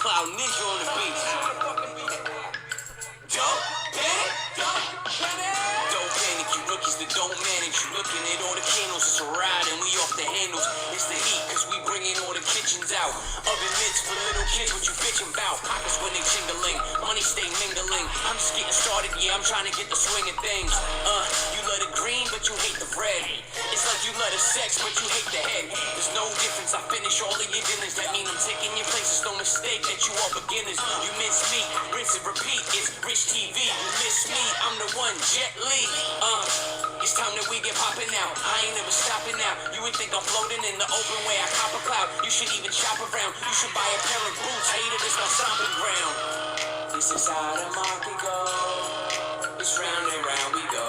cloud ninja on the beach. Don't panic, don't panic. Don't panic, you rookies that don't manage. You looking at all the candles, it's a ride and we off the handles. It's the heat, cause we bringing all the kitchens out. Oven mitts for little kids, what you bitching about? Pockets when they jingling, money stay mingling. I'm just getting started, yeah, I'm trying to get the swing of things. You love the green, but you hate the red. It's like you love the sex, but you hate the head. There's no difference, I finish all of your dinners. That mean I'm taking your places, no mistake that you all beginners. You miss me, rinse and repeat, it's Rich TV. You miss me, I'm the one, Jet Li. It's time that we get popping now. I ain't never stopping now. You would think I'm floating in the open way I cop a cloud. You should even shop around. You should buy a pair of boots. Hater, this my stomping ground. This is how the market goes. It's round and round we go.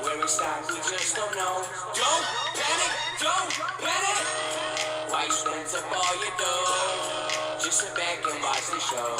Where it stops, we just don't know. Don't panic, don't panic. Why you spend up all your dough? Just sit back and watch the show.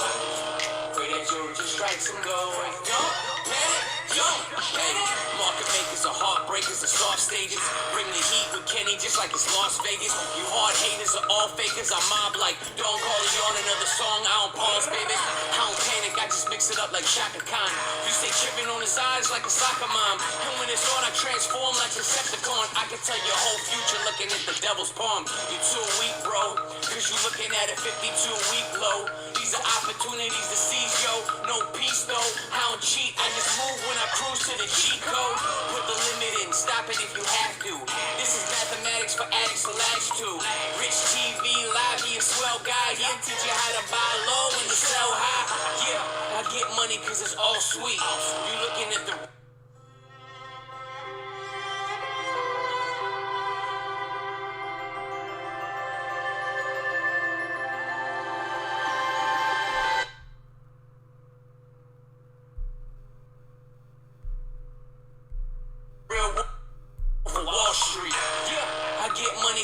Pray that you just strike some gold. Don't panic, don't panic. Market makers are heartbreakers and soft stages. Bring the heat with Kenny just like it's Las Vegas. You hard haters are all fakers. I mob like, don't call it on another song. I don't pause, baby. I don't panic, I just mix it up like Shaka Khan. You stay tripping on the sides like a soccer mom. And when it's on, I transform like Decepticon. I can tell your whole future looking at the devil's palm. You too weak, bro, cause you looking at a 52-week low. These are opportunities to seize, yo. No peace, though. I don't cheat, I just move when I cruise to the cheat code. Put the limit in, stop it if you have to. This is mathematics for addicts to latch to. Rich TV, live, he a swell guy. He'll teach you how to buy low and to sell high. Yeah, I get money cause it's all sweet. You looking at the...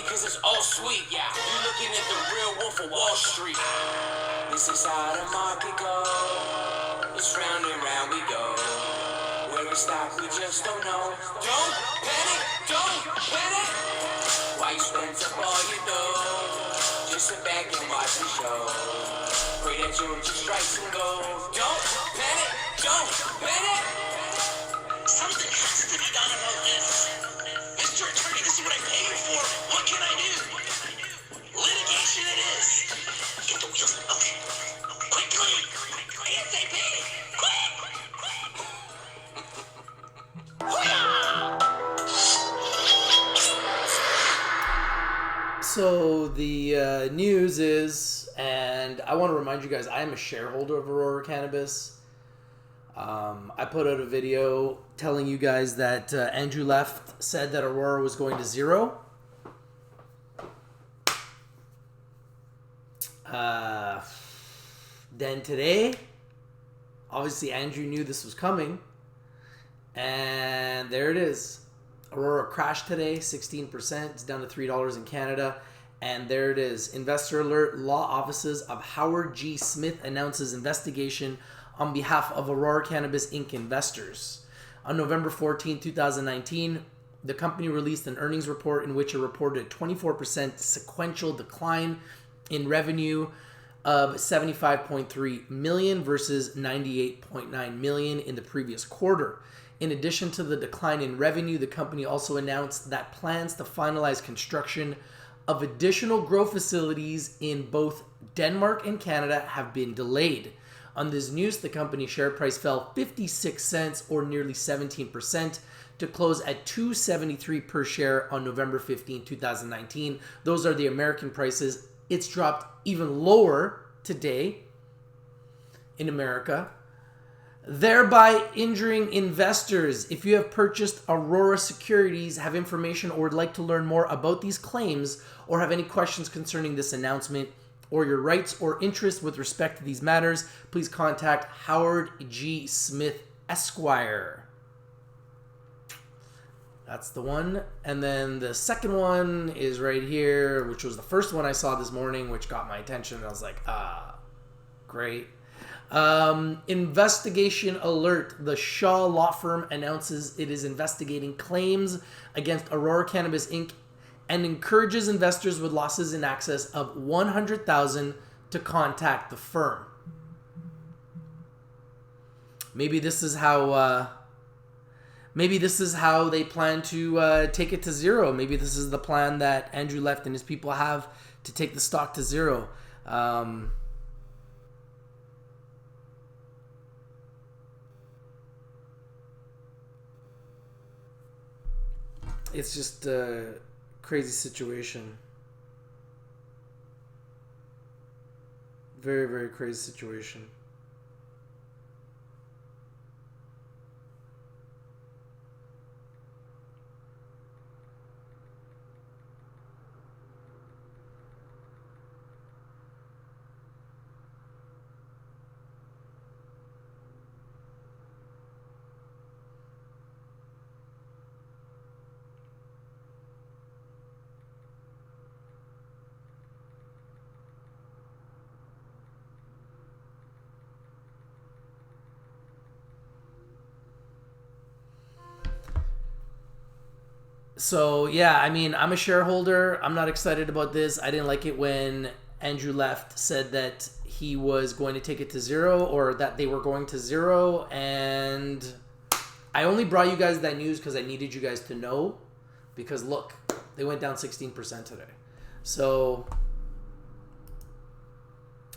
Cause it's all sweet, yeah. You looking at the real wolf of Wall Street. This is how the market goes. It's round and round we go. Where it stops, we just don't know. Don't panic, don't panic. Why you spend up all your dough? Just sit back and watch the show. Pray that you just strike some gold. Don't panic, don't panic. Something has to be done about this. Mr. Attorney, this is what I pay you for. What can I do? Litigation it is. Get the wheels in motion. Quickly. ASAP. Quick. So the news is, and I want to remind you guys, I am a shareholder of Aurora Cannabis. I put out a video telling you guys that Andrew Left said that Aurora was going to zero. Then today, obviously Andrew knew this was coming, and there it is. Aurora crashed today, 16%. It's down to $3 in Canada. And there it is. Investor alert, law offices of Howard G. Smith announces investigation on behalf of Aurora Cannabis Inc. investors. On November 14, 2019, the company released an earnings report in which it reported a 24% sequential decline in revenue of $75.3 million versus $98.9 million in the previous quarter. In addition to the decline in revenue, the company also announced that plans to finalize construction of additional grow facilities in both Denmark and Canada have been delayed. On this news, the company's share price fell 56 cents or nearly 17% to close at $2.73 per share on November 15, 2019. Those are the American prices. It's dropped even lower today in America, thereby injuring investors. If you have purchased Aurora securities, have information, or would like to learn more about these claims, or have any questions concerning this announcement, or your rights or interests with respect to these matters, please contact Howard G. Smith, Esquire. That's the one. And then the second one is right here, which was the first one I saw this morning, which got my attention. I was like, great. Investigation alert. The Shaw Law Firm announces it is investigating claims against Aurora Cannabis Inc. and encourages investors with losses in excess of $100,000 to contact the firm. Maybe this is how they plan to take it to zero. Maybe this is the plan that Andrew Left and his people have to take the stock to zero. It's just a crazy situation. Very, very crazy situation. So, yeah, I mean, I'm a shareholder. I'm not excited about this. I didn't like it when Andrew Left said that he was going to take it to zero, or that they were going to zero. And I only brought you guys that news because I needed you guys to know. Because, look, they went down 16% today. So,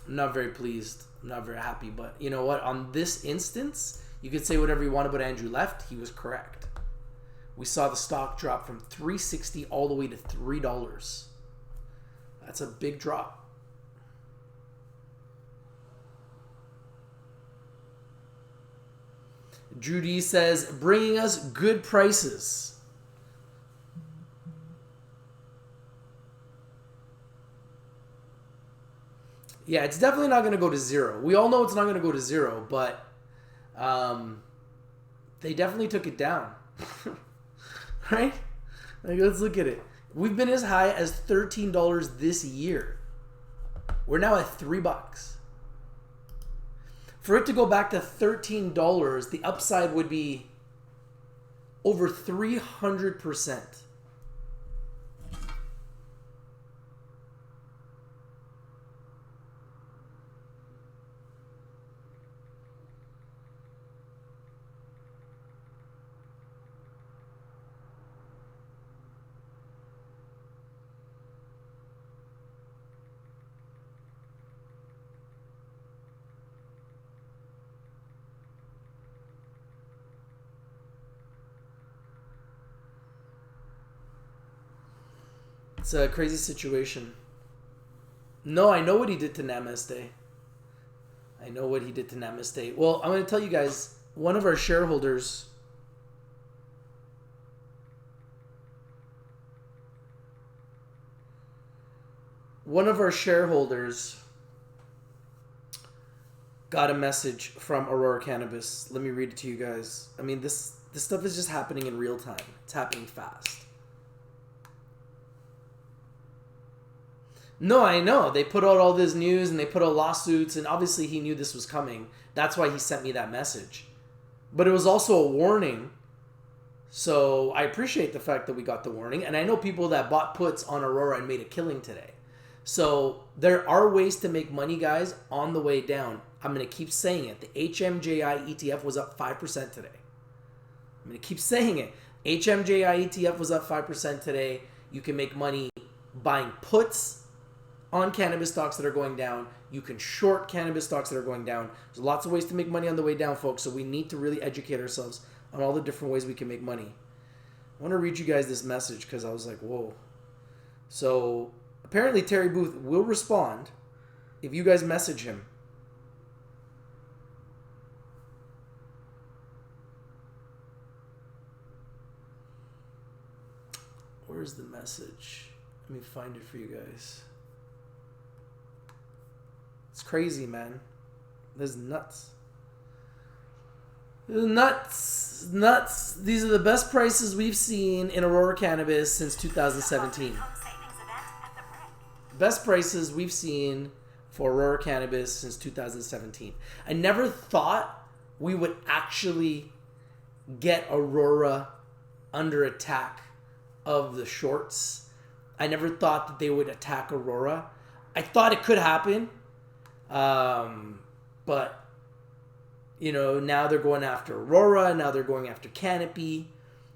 I'm not very pleased. I'm not very happy. But you know what? On this instance, you could say whatever you want about Andrew Left. He was correct. We saw the stock drop from $3.60 all the way to $3. That's a big drop. Drew D says, bringing us good prices. Yeah, it's definitely not going to go to zero. We all know it's not going to go to zero, but they definitely took it down. Right? Like, let's look at it. We've been as high as $13 this year. We're now at $3. For it to go back to $13, the upside would be over 300%. It's a crazy situation. No, I know what he did to Namaste. I know what he did to Namaste. Well, I'm going to tell you guys, one of our shareholders got a message from Aurora Cannabis. Let me read it to you guys. I mean, this stuff is just happening in real time. It's happening fast. No, I know. They put out all this news and they put out lawsuits, and obviously he knew this was coming. That's why he sent me that message. But it was also a warning. So I appreciate the fact that we got the warning. And I know people that bought puts on Aurora and made a killing today. So there are ways to make money, guys, on the way down. I'm going to keep saying it. The HMJI ETF was up 5% today. I'm going to keep saying it. HMJI ETF was up 5% today. You can make money buying puts on cannabis stocks that are going down. You can short cannabis stocks that are going down. There's lots of ways to make money on the way down, folks. So we need to really educate ourselves on all the different ways we can make money. I want to read you guys this message because I was like, whoa. So apparently Terry Booth will respond if you guys message him. Where's the message? Let me find it for you guys. It's crazy, man. This is nuts. This is nuts. Nuts. These are the best prices we've seen in Aurora Cannabis since 2017. Best prices we've seen for Aurora Cannabis since 2017. I never thought we would actually get Aurora under attack of the shorts. I never thought that they would attack Aurora. I thought it could happen, But, now they're going after Aurora. Now they're going after Canopy.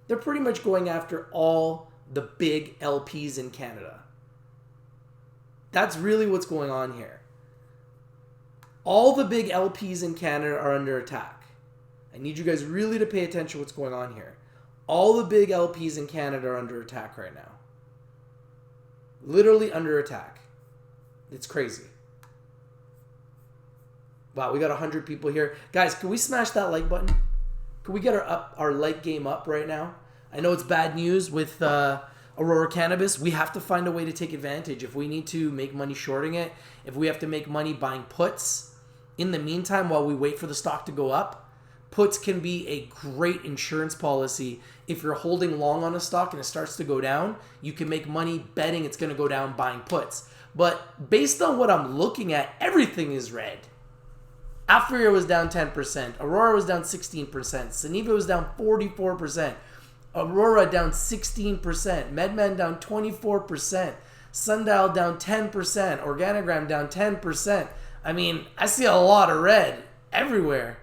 They're pretty much going after all the big LPs in Canada. That's really what's going on here. All the big LPs in Canada are under attack. I need you guys really to pay attention to what's going on here. All the big LPs in Canada are under attack right now. Literally under attack. It's crazy. Wow, we got 100 people here. Guys, can we smash that like button? Can we get our like game up right now? I know it's bad news with Aurora Cannabis. We have to find a way to take advantage. If we need to make money shorting it, if we have to make money buying puts, in the meantime, while we wait for the stock to go up, puts can be a great insurance policy. If you're holding long on a stock and it starts to go down, you can make money betting it's going to go down buying puts. But based on what I'm looking at, everything is red. Aphria was down 10%. Aurora was down 16%. Suniva was down 44%. Aurora down 16%. MedMen down 24%. Sundial down 10%. Organogram down 10%. I mean, I see a lot of red everywhere.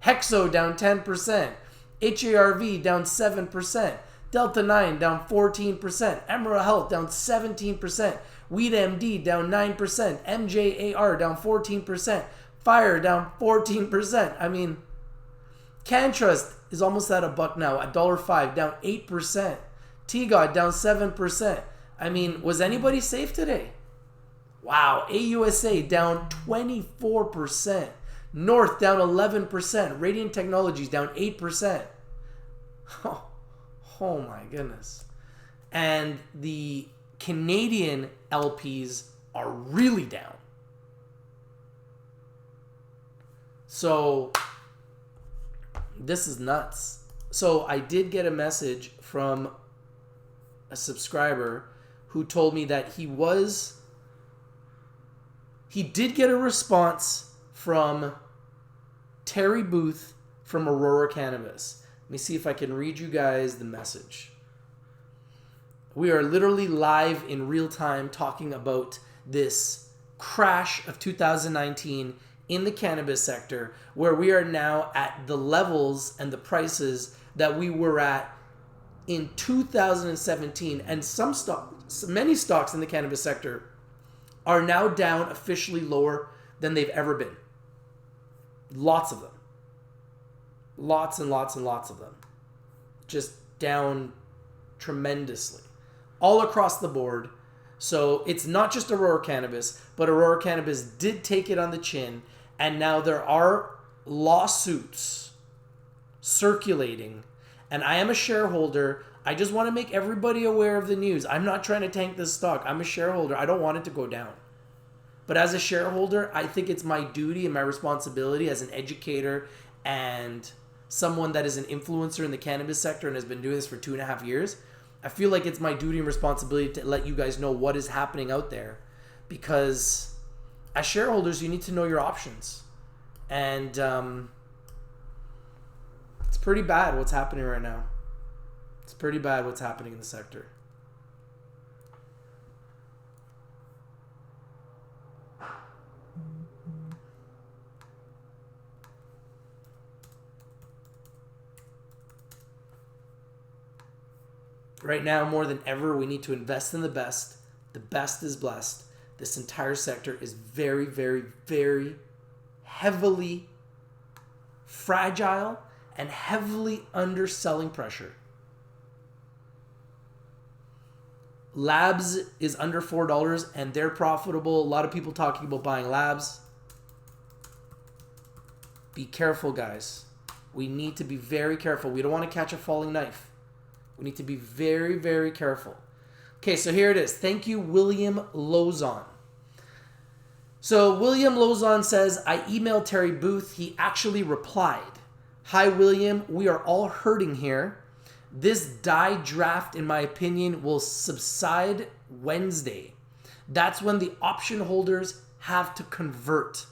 Hexo down 10%. HARV down 7%. Delta 9 down 14%. Emerald Health down 17%. Weed MD down 9%. MJAR down 14%. Fire down 14%. I mean, CanTrust is almost at $1 now, $1.05, down 8%. TGOD down 7%. I mean, was anybody safe today? Wow, AUSA down 24%. North down 11%. Radiant Technologies down 8%. Oh my goodness. And the Canadian LPs are really down. So this is nuts. So I did get a message from a subscriber who told me that he did get a response from Terry Booth from Aurora Cannabis. Let me see if I can read you guys the message. We are literally live in real time talking about this crash of 2019 in the cannabis sector, where we are now at the levels and the prices that we were at in 2017. And many stocks in the cannabis sector are now down officially lower than they've ever been. Lots of them. Lots and lots and lots of them. Just down tremendously. All across the board. So it's not just Aurora Cannabis, but Aurora Cannabis did take it on the chin. And now there are lawsuits circulating. And I am a shareholder. I just want to make everybody aware of the news. I'm not trying to tank this stock. I'm a shareholder. I don't want it to go down. But as a shareholder, I think it's my duty and my responsibility as an educator and someone that is an influencer in the cannabis sector and has been doing this for 2.5 years. I feel like it's my duty and responsibility to let you guys know what is happening out there. Because as shareholders, you need to know your options. And it's pretty bad what's happening right now. It's pretty bad what's happening in the sector. Right now, more than ever, we need to invest in the best. The best is blessed. This entire sector is very, very, very heavily fragile and heavily under selling pressure. Labs is under $4 and they're profitable. A lot of people talking about buying Labs. Be careful, guys. We need to be very careful. We don't want to catch a falling knife. We need to be very, very careful. Okay, so here it is. Thank you, William Lozon. So William Lozon says, I emailed Terry Booth. He actually replied. Hi, William. We are all hurting here. This die draft, in my opinion, will subside Wednesday. That's when the option holders have to convert.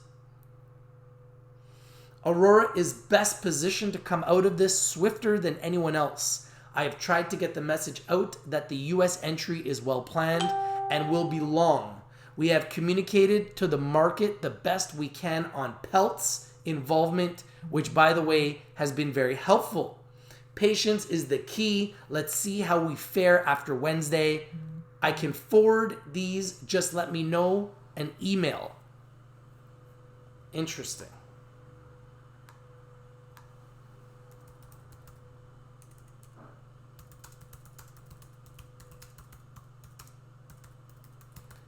Aurora is best positioned to come out of this swifter than anyone else. I have tried to get the message out that the U.S. entry is well planned and will be long. We have communicated to the market the best we can on pelts involvement, which, by the way, has been very helpful. Patience is the key. Let's see how we fare after Wednesday. I can forward these. Just let me know an email. Interesting.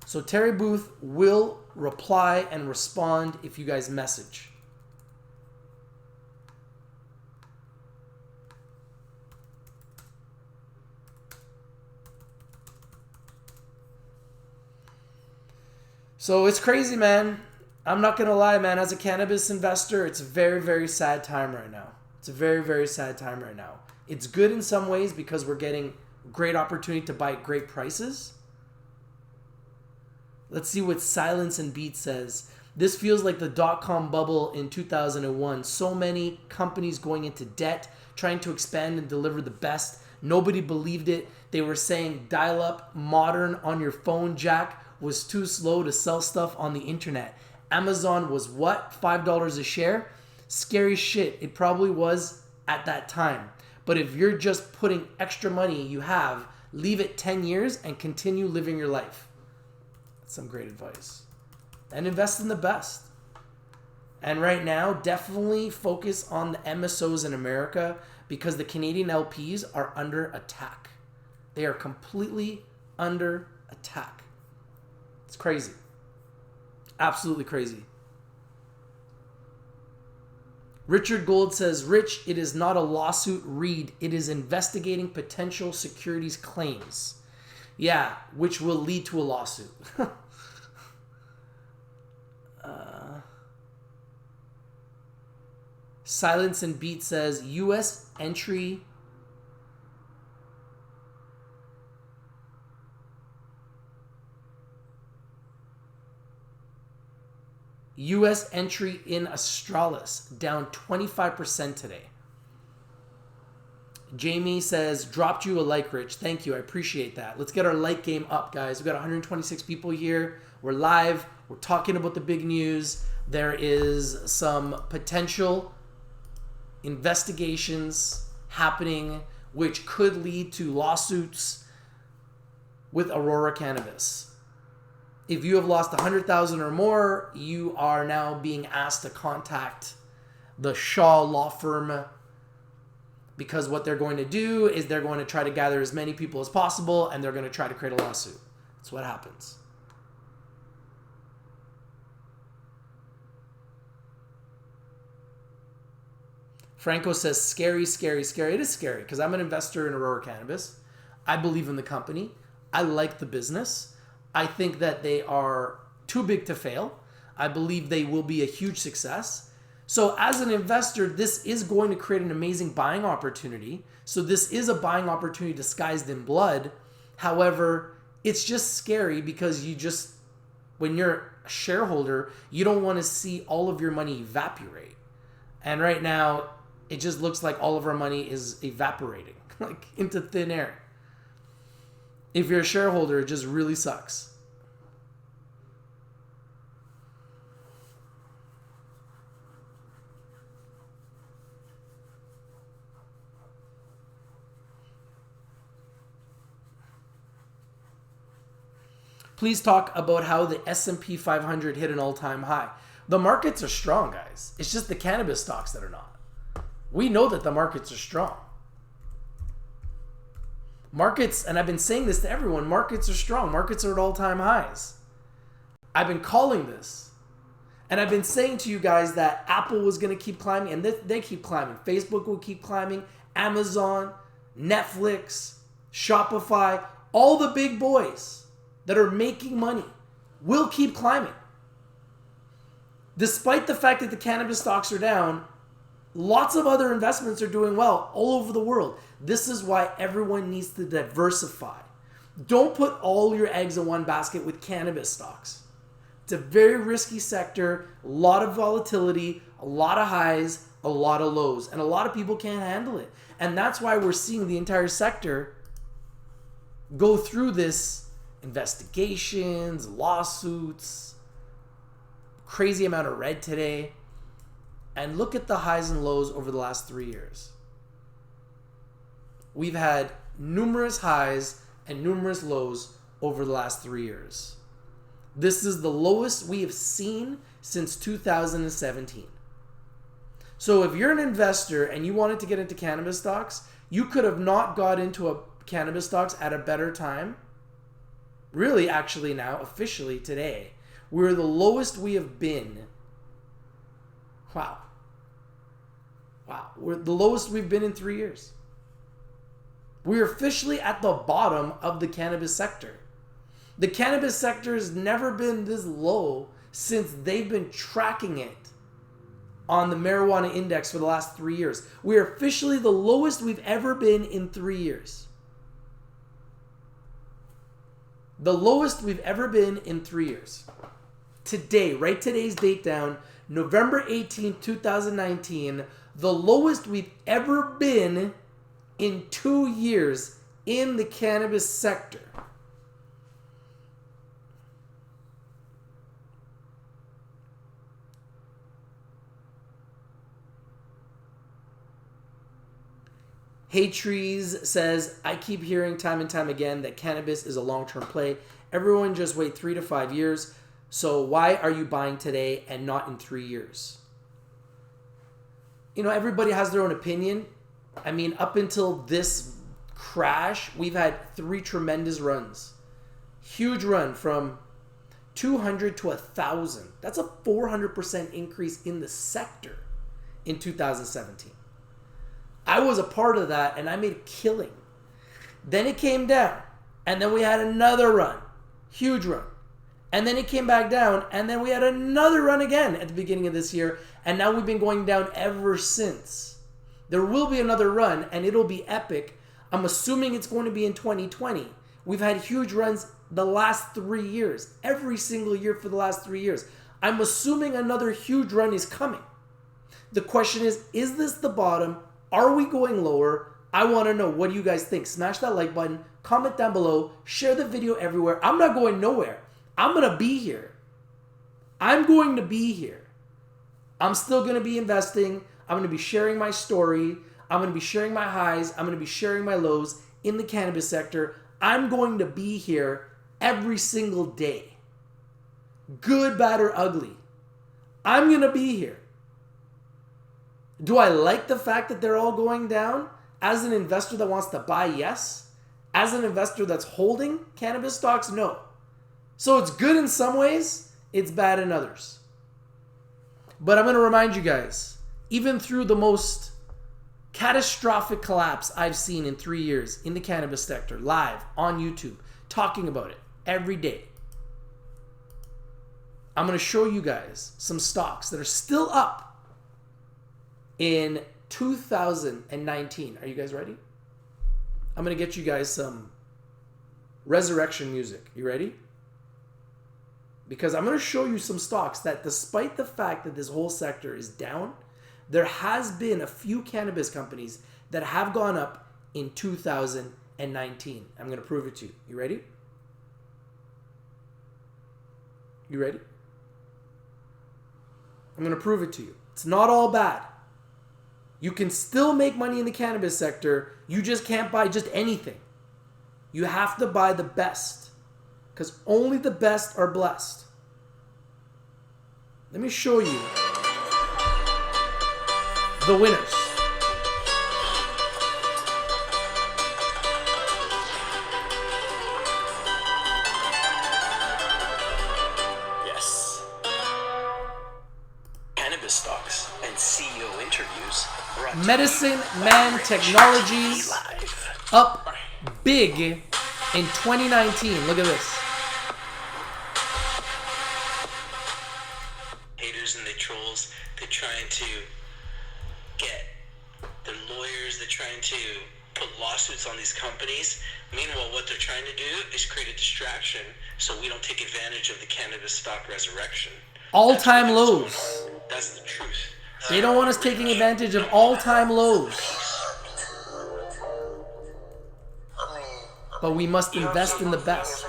So Terry Booth will reply and respond if you guys message. So it's crazy, man. I'm not going to lie, man. As a cannabis investor, it's a very, very sad time right now. It's a very, very sad time right now. It's good in some ways because we're getting great opportunity to buy at great prices. Let's see what Silence and Beat says. This feels like the dot-com bubble in 2001. So many companies going into debt, trying to expand and deliver the best. Nobody believed it. They were saying dial-up modern on your phone jack was too slow to sell stuff on the internet. Amazon was what? $5 a share? Scary shit. It probably was at that time. But if you're just putting extra money you have, leave it 10 years and continue living your life. Some great advice. And invest in the best. And right now, definitely focus on the MSOs in America because the Canadian LPs are under attack. They are completely under attack. It's crazy. Absolutely crazy. Richard Gold says, Rich, it is not a lawsuit, read. It is investigating potential securities claims. Yeah, which will lead to a lawsuit. Silence and Beat says, U.S. entry in Australis down 25% today. Jamie says, dropped you a like, Rich. Thank you. I appreciate that. Let's get our like game up, guys. We've got 126 people here. We're live. We're talking about the big news. There is some potential investigations happening which could lead to lawsuits with Aurora Cannabis. If you have lost 100,000 or more, you are now being asked to contact the Shaw law firm because what they're going to do is they're going to try to gather as many people as possible and they're going to try to create a lawsuit. That's what happens. Franco says, scary, scary, scary. It is scary because I'm an investor in Aurora Cannabis. I believe in the company. I like the business. I think that they are too big to fail. I believe they will be a huge success. So as an investor, this is going to create an amazing buying opportunity. So this is a buying opportunity disguised in blood. However, it's just scary because when you're a shareholder, you don't want to see all of your money evaporate. And right now, it just looks like all of our money is evaporating, like into thin air. If you're a shareholder, it just really sucks. Please talk about how the S&P 500 hit an all-time high. The markets are strong, guys. It's just the cannabis stocks that are not. We know that the markets are strong. Markets, and I've been saying this to everyone, markets are strong. Markets are at all-time highs. I've been calling this. And I've been saying to you guys that Apple was going to keep climbing, and they keep climbing. Facebook will keep climbing. Amazon, Netflix, Shopify, all the big boys that are making money will keep climbing. Despite the fact that the cannabis stocks are down, lots of other investments are doing well all over the world. This is why everyone needs to diversify. Don't put all your eggs in one basket with cannabis stocks. It's a very risky sector, a lot of volatility, a lot of highs, a lot of lows, and a lot of people can't handle it. And that's why we're seeing the entire sector go through this investigations, lawsuits, crazy amount of red today. And look at the highs and lows over the last 3 years. We've had numerous highs and numerous lows over the last 3 years. This is the lowest we have seen since 2017. So if you're an investor and you wanted to get into cannabis stocks, you could have not got into a cannabis stocks at a better time. Really, actually now, officially today, we're the lowest we have been. Wow. We're the lowest we've been in 3 years. We're officially at the bottom of the cannabis sector. The cannabis sector has never been this low since they've been tracking it on the marijuana index for the last 3 years. We're officially the lowest we've ever been in 3 years. The lowest we've ever been in 3 years. Today, write today's date down, November 18th, 2019, the lowest we've ever been in 2 years in the cannabis sector. Hey Trees says, I keep hearing time and time again that cannabis is a long-term play. Everyone just wait 3 to 5 years. So why are you buying today and not in 3 years? You know, everybody has their own opinion. I mean, up until this crash, we've had 3 tremendous runs. Huge run from 200 to 1,000. That's a 400% increase in the sector in 2017. I was a part of that and I made a killing. Then it came down and then we had another run. Huge run. And then it came back down and then we had another run again at the beginning of this year. And now we've been going down ever since. There will be another run and it'll be epic. I'm assuming it's going to be in 2020. We've had huge runs the last 3 years. Every single year for the last 3 years. I'm assuming another huge run is coming. The question is this the bottom? Are we going lower? I want to know. What do you guys think? Smash that like button. Comment down below. Share the video everywhere. I'm not going nowhere. I'm going to be here. I'm going to be here. I'm still going to be investing. I'm going to be sharing my story. I'm going to be sharing my highs. I'm going to be sharing my lows in the cannabis sector. I'm going to be here every single day. Good, bad, or ugly. I'm going to be here. Do I like the fact that they're all going down? As an investor that wants to buy, yes. As an investor that's holding cannabis stocks, no. So it's good in some ways, it's bad in others. But I'm going to remind you guys, even through the most catastrophic collapse I've seen in 3 years in the cannabis sector, live on YouTube, talking about it every day, I'm going to show you guys some stocks that are still up in 2019. Are you guys ready? I'm going to get you guys some resurrection music. You ready? Because I'm going to show you some stocks that, despite the fact that this whole sector is down, there has been a few cannabis companies that have gone up in 2019. I'm going to prove it to you. You ready? You ready? I'm going to prove it to you. It's not all bad. You can still make money in the cannabis sector. You just can't buy just anything. You have to buy the best, because only the best are blessed. Let me show you the winners. Yes. Cannabis stocks and CEO interviews. Medicine Man Technologies up big in 2019. Look at this. Haters and the trolls, they're trying to get the lawyers, they're trying to put lawsuits on these companies. Meanwhile, what they're trying to do is create a distraction so we don't take advantage of the cannabis stock resurrection. All-time lows. That's the truth. They don't want us taking advantage of all-time lows. But we must invest in the best.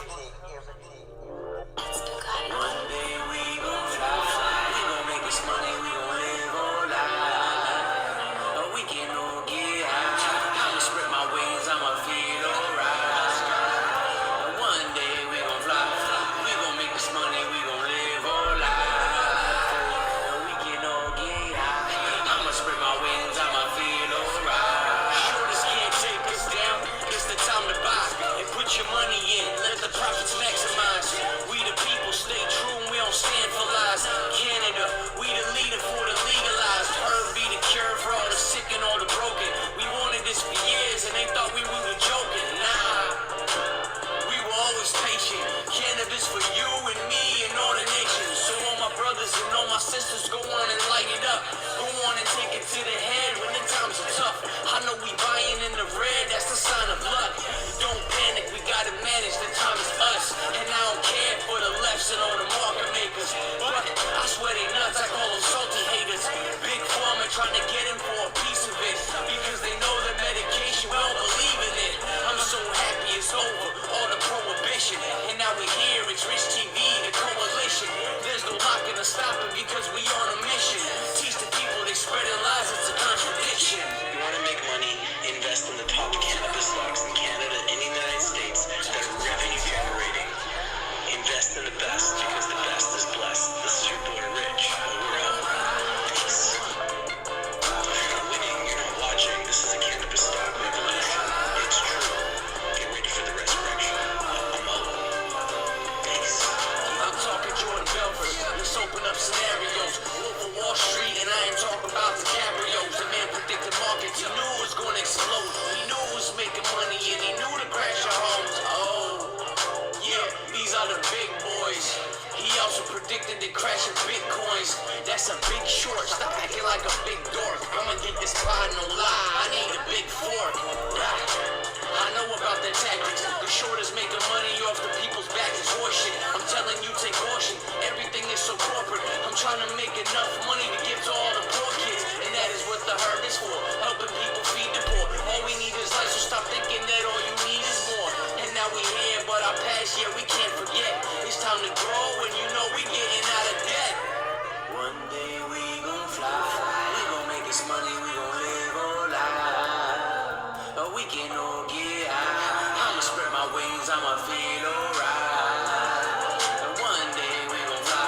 It's Rich TV, the coalition. There's no locking or stopping because we on a mission. Teach the people they spreading lies, it's a contradiction. You want to make money? Invest in the top cannabis stocks in Canada and the United States that are revenue generating. Invest in the best because the best is blessed. This is your boy Rich, and we're out. Peace. If you're not winning, you're not watching. This is a cannabis stock revolution. It's true. Get ready for the resurrection. I'm out. Peace. I'm talking Jordan Belfort. Let's open up scenarios. Wolf of Wall Street, and I ain't talking about the DiCaprios. The man predicted markets. He knew it was going to explode. He knew it was making money, and he knew to crash your homes. Oh, yeah, these are the big boys. He also predicted the crash of bitcoins. That's a big short. Stop acting like a big dork. I'ma get this pie, no lie. I need a big fork. I know about their tactics. The short is making money off the people's back. It's horseshit. I'm telling you, take caution. Everything is so corporate. I'm trying to make enough money to give to all the poor kids, and that is what the herb is for. Helping people feed the poor. All we need is life, so stop thinking that all you need is more. And now we here, but our past, yeah, we can't forget. It's time to grow, and you know we getting out of debt. One day we gon' fly. We gon' make this money, we gon' live our life. But we can all get high. I'ma spread my wings, I'ma feel alright. And one day we gon' fly.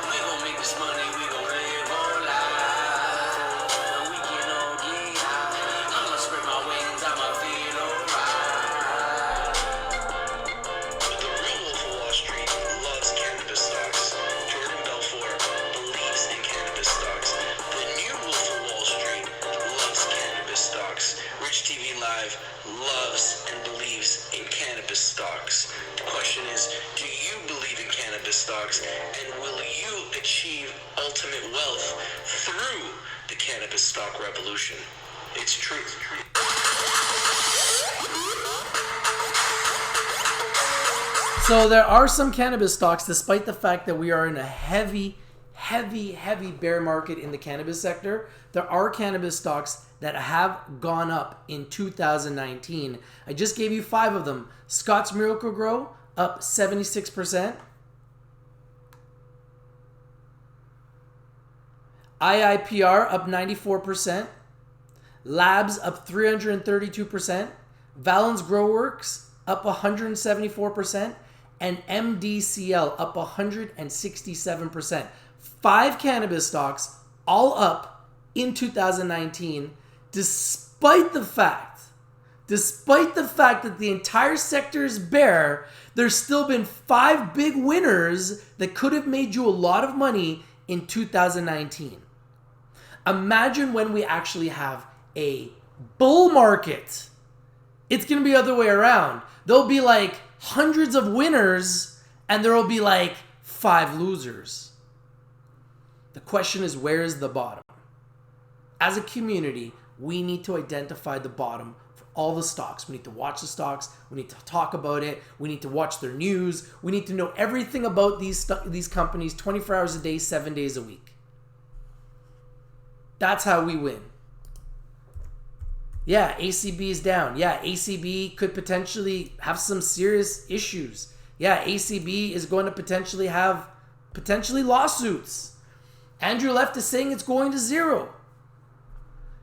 We gon' make this money, we gon' live our life. And we can all get high. I'ma spread my wings, I'ma feel alright. The real Wolf of Wall Street loves cannabis stocks. Jordan Belfort believes in cannabis stocks. The new Wolf of Wall Street loves cannabis stocks. Rich TV Live loves and believes in cannabis stocks. The question is, do you believe in cannabis stocks, and will you achieve ultimate wealth through the cannabis stock revolution? It's truth. So there are some cannabis stocks, despite the fact that we are in a heavy bear market in the cannabis sector. There are cannabis stocks that have gone up in 2019. I just gave you 5 of them. Scott's Miracle Grow up 76%. IIPR up 94%. Labs up 332%. Valens Growworks up 174%. And MDCL up 167%. 5 cannabis stocks all up in 2019, despite the fact that the entire sector is bare. There's still been 5 big winners that could have made you a lot of money in 2019. Imagine when we actually have a bull market. It's going to be the other way around. There'll be like hundreds of winners and there will be like 5 losers. The question is, where is the bottom? As a community, we need to identify the bottom for all the stocks. We need to watch the stocks. We need to talk about it. We need to watch their news. We need to know everything about these companies 24 hours a day, 7 days a week. That's how we win. Yeah, ACB is down. Yeah, ACB could potentially have some serious issues. Yeah, ACB is going to potentially have lawsuits. Andrew Left is saying it's going to 0.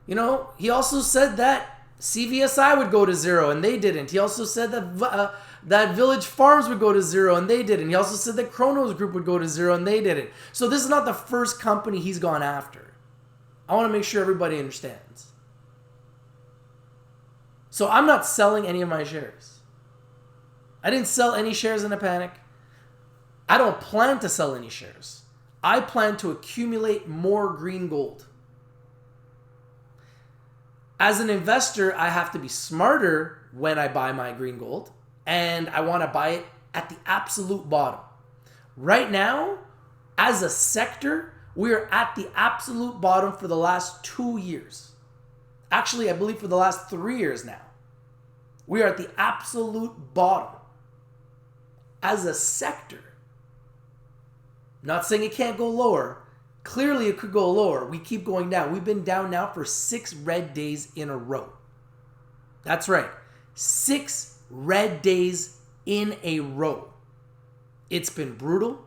You know, he also said that CVSI would go to 0 and they didn't. He also said that that Village Farms would go to 0 and they didn't. He also said that Kronos Group would go to 0 and they didn't. So this is not the first company he's gone after. I want to make sure everybody understands. So I'm not selling any of my shares. I didn't sell any shares in a panic. I don't plan to sell any shares. I plan to accumulate more green gold. As an investor, I have to be smarter when I buy my green gold, and I want to buy it at the absolute bottom. Right now, as a sector, we are at the absolute bottom for the last 2 years. Actually, I believe for the last 3 years now. We are at the absolute bottom as a sector. Not saying it can't go lower. Clearly, it could go lower. We keep going down. We've been down now for 6 red days in a row. That's right. 6 red days in a row. It's been brutal.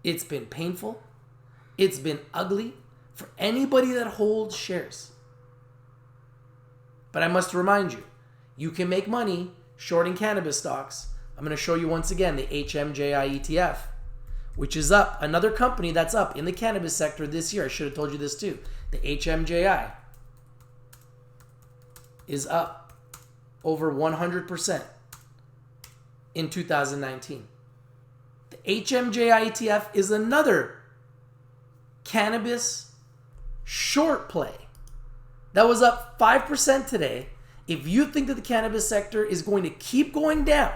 It's been painful. It's been ugly for anybody that holds shares. But I must remind you, you can make money shorting cannabis stocks. I'm going to show you once again the HMJI ETF, which is up. Another company that's up in the cannabis sector this year. I should have told you this too. The HMJI is up over 100% in 2019. The HMJI ETF is another cannabis short play that was up 5% today. If you think that the cannabis sector is going to keep going down,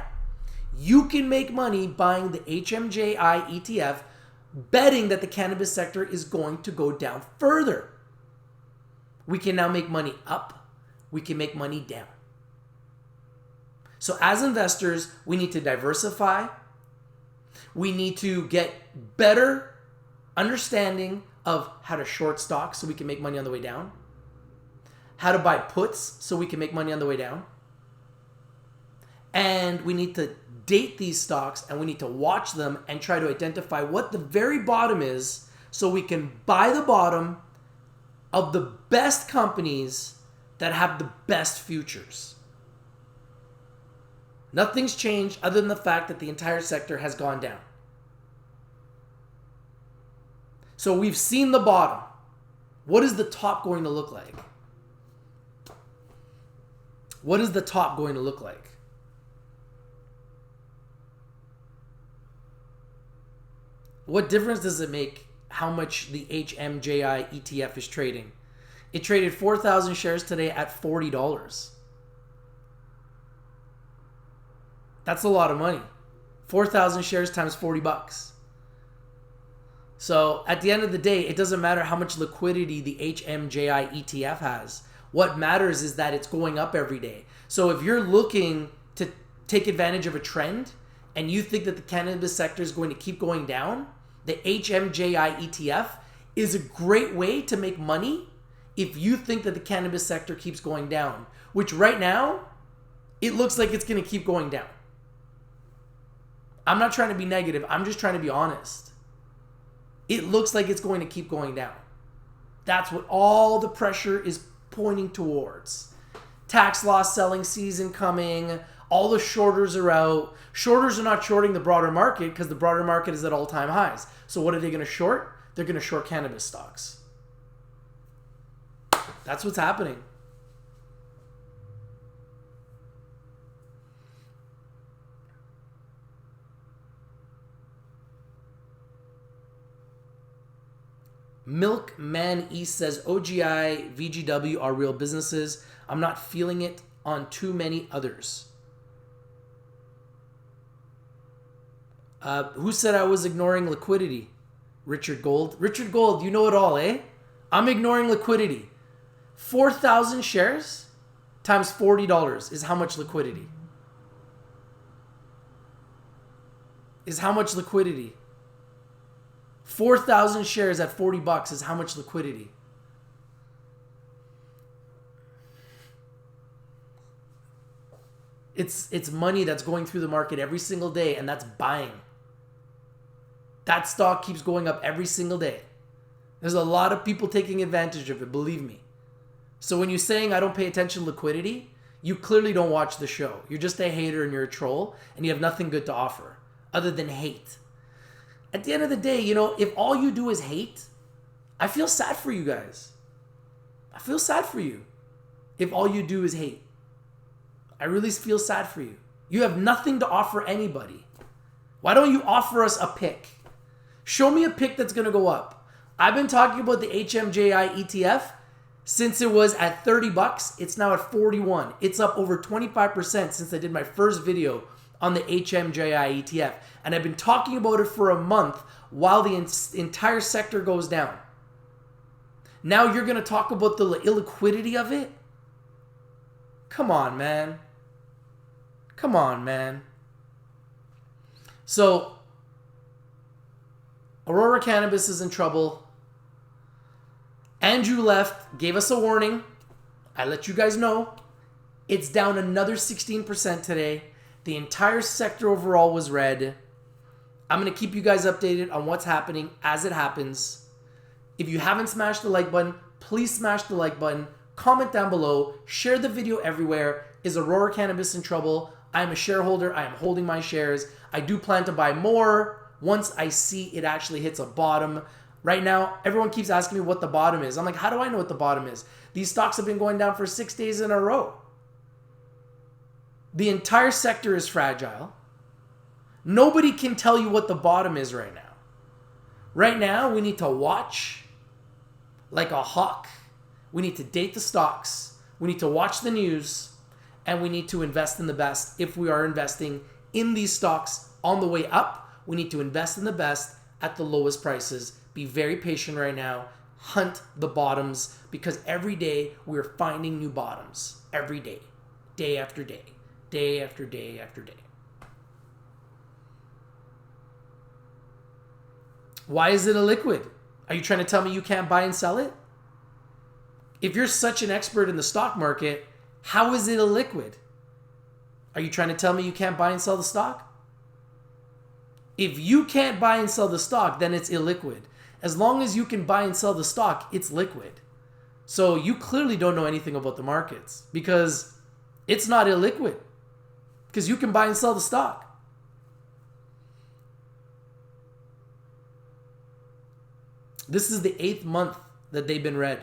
you can make money buying the HMJI ETF, betting that the cannabis sector is going to go down further. We can now make money up. We can make money down. So as investors, we need to diversify. We need to get better understanding of how to short stocks so we can make money on the way down. How to buy puts so we can make money on the way down. And we need to date these stocks and we need to watch them and try to identify what the very bottom is so we can buy the bottom of the best companies that have the best futures. Nothing's changed other than the fact that the entire sector has gone down. So we've seen the bottom. What is the top going to look like? What is the top going to look like? What difference does it make how much the HMJI ETF is trading? It traded 4,000 shares today at $40. That's a lot of money. 4,000 shares times $40. So at the end of the day, it doesn't matter how much liquidity the HMJI ETF has. What matters is that it's going up every day. So if you're looking to take advantage of a trend and you think that the cannabis sector is going to keep going down, the HMJI ETF is a great way to make money if you think that the cannabis sector keeps going down, which right now, it looks like it's going to keep going down. I'm not trying to be negative. I'm just trying to be honest. It looks like it's going to keep going down. That's what all the pressure is pointing towards. Tax loss selling season coming. All the shorters are out. Shorters are not shorting the broader market because the broader market is at all-time highs. So what are they going to short? They're going to short cannabis stocks. That's what's happening. Milkman East says OGI, VGW are real businesses. I'm not feeling it on too many others. Who said I was ignoring liquidity? Richard Gold. Richard Gold, you know it all, eh? I'm ignoring liquidity. 4,000 shares times $40 is how much liquidity? Is how much liquidity? 4,000 shares at $40 is how much liquidity? It's money that's going through the market every single day, and that's buying. That stock keeps going up every single day. There's a lot of people taking advantage of it, believe me. So when you're saying I don't pay attention to liquidity, you clearly don't watch the show. You're just a hater and you're a troll, and you have nothing good to offer other than hate. At the end of the day, you know, if all you do is hate, I feel sad for you guys. I feel sad for you if all you do is hate. I really feel sad for you. You have nothing to offer anybody. Why don't you offer us a pick? Show me a pick that's going to go up. I've been talking about the HMJI ETF since it was at $30. It's now at 41. It's up over 25% since I did my first video on the HMJI ETF. And I've been talking about it for a month while the entire sector goes down. Now you're going to talk about the illiquidity of it? Come on, man. Come on, man. So, Aurora Cannabis is in trouble. Andrew left, gave us a warning. I let you guys know. It's down another 16% today. The entire sector overall was red. I'm going to keep you guys updated on what's happening as it happens. If you haven't smashed the like button, please smash the like button. Comment down below. Share the video everywhere. Is Aurora Cannabis in trouble? I am a shareholder. I am holding my shares. I do plan to buy more once I see it actually hits a bottom. Right now, everyone keeps asking me what the bottom is. I'm like, how do I know what the bottom is? These stocks have been going down for 6 days in a row. The entire sector is fragile. Nobody can tell you what the bottom is right now. Right now, we need to watch like a hawk. We need to date the stocks. We need to watch the news. And we need to invest in the best. If we are investing in these stocks on the way up, we need to invest in the best at the lowest prices. Be very patient right now. Hunt the bottoms, because every day we're finding new bottoms. Every day. Day after day. Day after day after day. Why is it illiquid? Are you trying to tell me you can't buy and sell it? If you're such an expert in the stock market, how is it illiquid? Are you trying to tell me you can't buy and sell the stock? If you can't buy and sell the stock, then it's illiquid. As long as you can buy and sell the stock, it's liquid. So you clearly don't know anything about the markets, because it's not illiquid. Because you can buy and sell the stock. This is the 8th month that they've been red.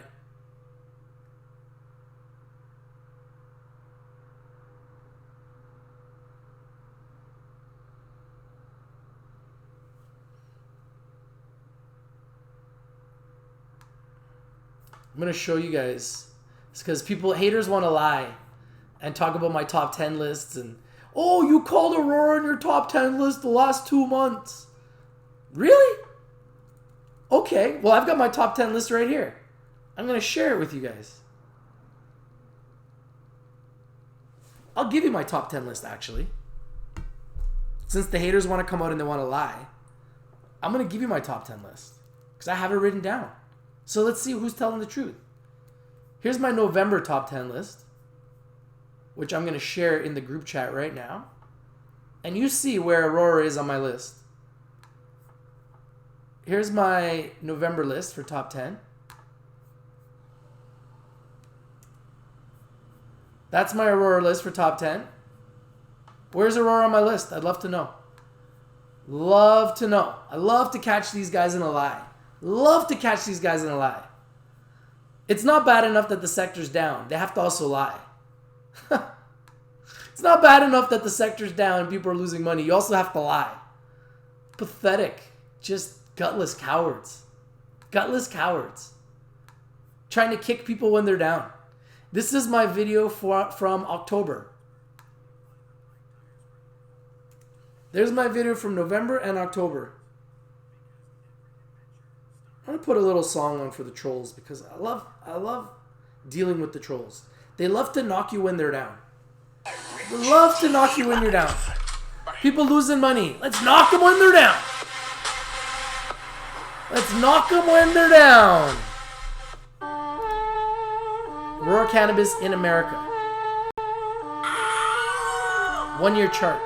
I'm going to show you guys. It's because haters want to lie and talk about my top 10 lists. And, oh, you called Aurora in your top 10 list the last 2 months. Really? Okay. Well, I've got my top 10 list right here. I'm going to share it with you guys. I'll give you my top 10 list, actually. Since the haters want to come out and they want to lie, I'm going to give you my top 10 list because I have it written down. So let's see who's telling the truth. Here's my November top 10 list, which I'm going to share in the group chat right now. And you see where Aurora is on my list. Here's my November list for top 10. That's my Aurora list for top 10. Where's Aurora on my list? I'd love to know. Love to know. I love to catch these guys in a lie. Love to catch these guys in a lie. It's not bad enough that the sector's down. They have to also lie. It's not bad enough that the sector's down and people are losing money. You also have to lie. Pathetic. Just gutless cowards. Gutless cowards. Trying to kick people when they're down. This is my video from October. There's my video from November and October. I'm going to put a little song on for the trolls because I love dealing with the trolls. They love to knock you when they're down. They love to knock you when you're down. People losing money. Let's knock them when they're down. Let's knock them when they're down. Aurora Cannabis in America. 1-year chart.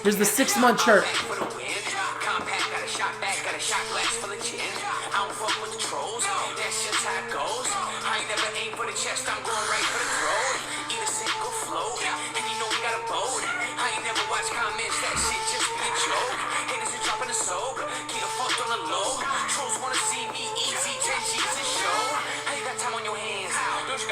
Here's the 6-month chart.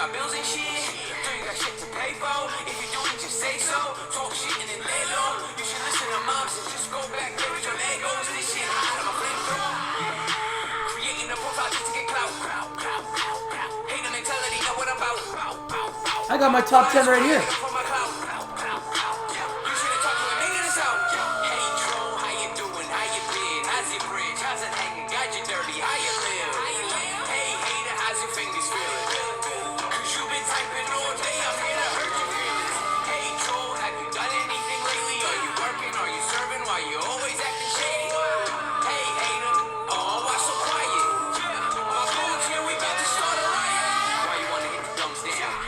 Bills and shit, do you got shit to pay for? If you do it, just say so. Talk shit and then lay low. You should listen to moms and just go back there with your Legos. This shit hot, I'm a flamethrower. Creating a profile just to get clout. Hate the mentality, know what I'm about. I got my top 10 right here.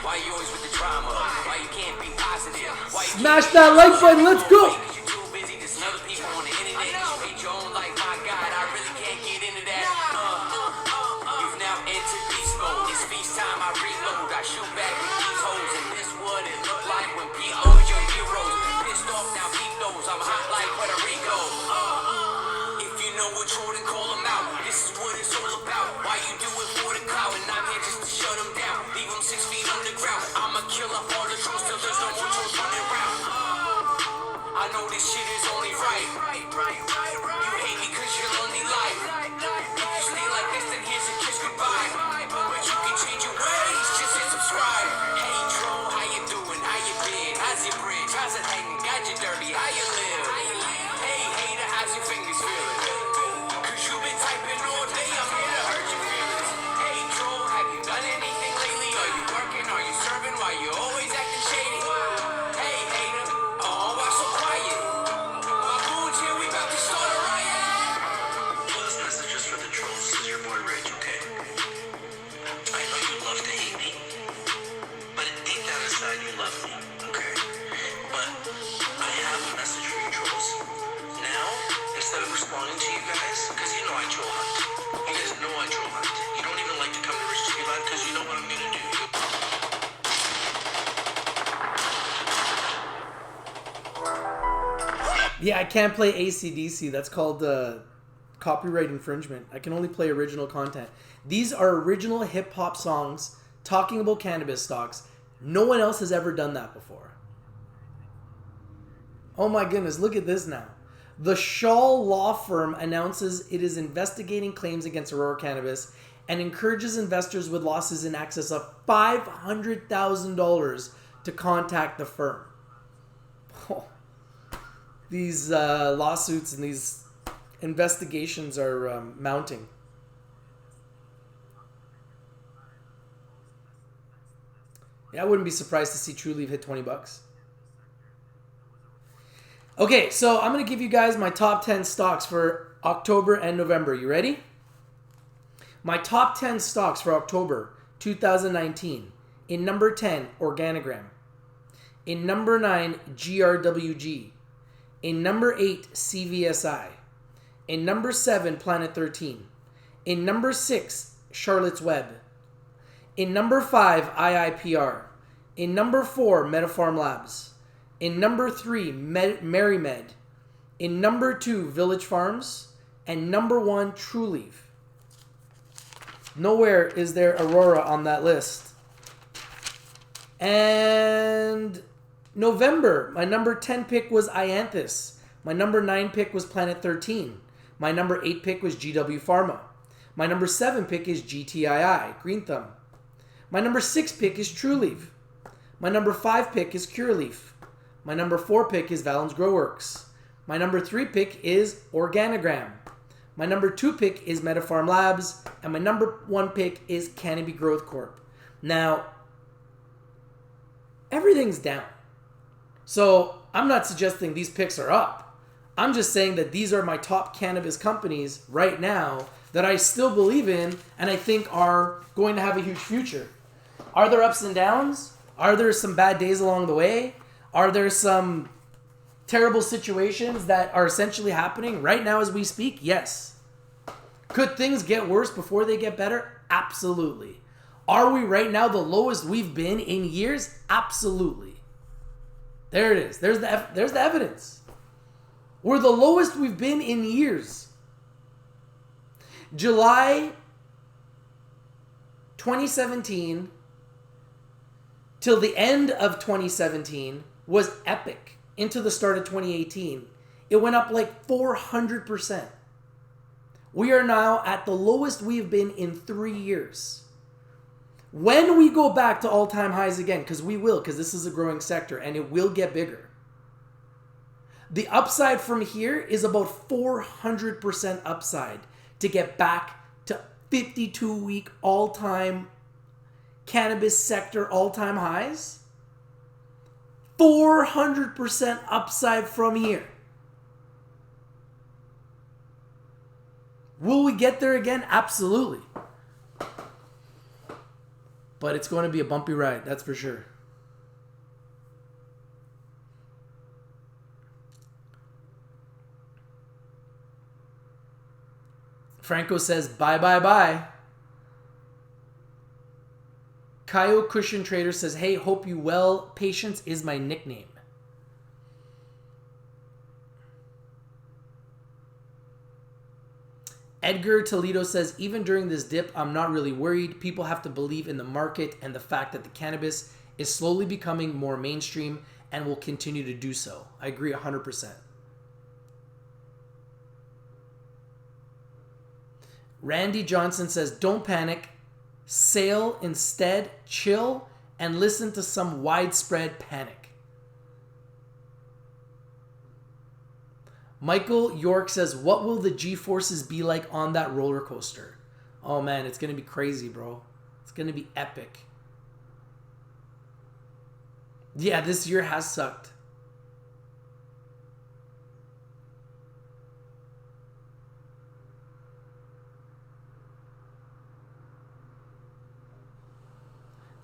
Why you always with the drama? Why you can't Smash that like button. Let's go. You're too busy. There's other people on the internet. You hate your own life. My God, I really can't get into that. You've now entered beast mode. It's feast time. I reload. I shoot back with these hoes. And this what it look like when PO's your heroes. Pissed off now, keep those. I'm hot like Puerto Rico. If you know which one to call them out, this is what it's all about. Why you do it for the clout? And I'm here just to shut them down. Leave them 6 feet underground. I'ma kill up all the trolls till there's no more trolls running around. I know this shit is only right. You hate me cause you're lonely life. If you stay like this, then here's a kiss goodbye. But you can change your ways, just hit subscribe. Hey troll, how you doing? How you been? How's your bridge? How's it hanging? Got you dirty? How you live? Hey hater, how's your fingers feeling? Cause you been typing all day, I'm here to hurt your feelings. Hey troll, have you done anything lately? Are you working? Are you serving? Why you always acting shady? Hey hater, oh why so quiet? My goons here, we about to start a riot. This message is for the trolls. This is your boy Rage, okay? I know you love to hate me, but deep down inside you love me, okay? But I have a message for you trolls. Now, instead of responding to you guys, because you know I troll hunt. You guys know I troll hunt. You don't even like to come to Rich TV Live because you know what I'm gonna do. Yeah, I can't play AC/DC. That's called copyright infringement. I can only play original content. These are original hip-hop songs talking about cannabis stocks. No one else has ever done that before. Oh my goodness, look at this now. The Shaw law firm announces it is investigating claims against Aurora Cannabis and encourages investors with losses in excess of $500,000 to contact the firm. Oh. These lawsuits and these investigations are mounting. Yeah, I wouldn't be surprised to see True Leaf hit $20. Okay, so I'm going to give you guys my top 10 stocks for October and November. You ready? My top 10 stocks for October 2019. In number 10, Organogram. In number 9, GRWG. In number 8, CVSI. In number 7, Planet 13. In number 6, Charlotte's Web. In number 5, IIPR. In number 4, Metafarm Labs. In number 3, MaryMed. In number 2, Village Farms. And number 1, True Leaf. Nowhere is there Aurora on that list. And November, my number 10 pick was Ianthus. My number 9 pick was Planet 13. My number 8 pick was GW Pharma. My number 7 pick is GTII, Green Thumb. My number 6 pick is True Leaf. My number 5 pick is Cure Leaf. My number 4 pick is Valens Growworks. My number 3 pick is Organogram. My number 2 pick is Metafarm Labs. And my number 1 pick is Canopy Growth Corp. Now, everything's down. So I'm not suggesting these picks are up. I'm just saying that these are my top cannabis companies right now that I still believe in and I think are going to have a huge future. Are there ups and downs? Are there some bad days along the way? Are there some terrible situations that are essentially happening right now as we speak? Yes. Could things get worse before they get better? Absolutely. Are we right now the lowest we've been in years? Absolutely. There it is. There's the evidence. We're the lowest we've been in years. July 2017 till the end of 2017 was epic. Into the start of 2018, it went up like 400%. We are now at the lowest we've been in 3 years. When we go back to all-time highs again, because we will, because this is a growing sector and it will get bigger. The upside from here is about 400% upside to get back to 52-week all-time cannabis sector all-time highs. 400% upside from here. Will we get there again? Absolutely. But it's going to be a bumpy ride, that's for sure. Franco says, bye, bye, bye. Kyle Cushion Trader says, hey, hope you well. Patience is my nickname. Edgar Toledo says, even during this dip, I'm not really worried. People have to believe in the market and the fact that the cannabis is slowly becoming more mainstream and will continue to do so. I agree 100%. Randy Johnson says, don't panic. Sail instead, chill, and listen to some widespread panic. Michael York says, what will the G-forces be like on that roller coaster? Oh man, it's going to be crazy, bro. It's going to be epic. Yeah, this year has sucked.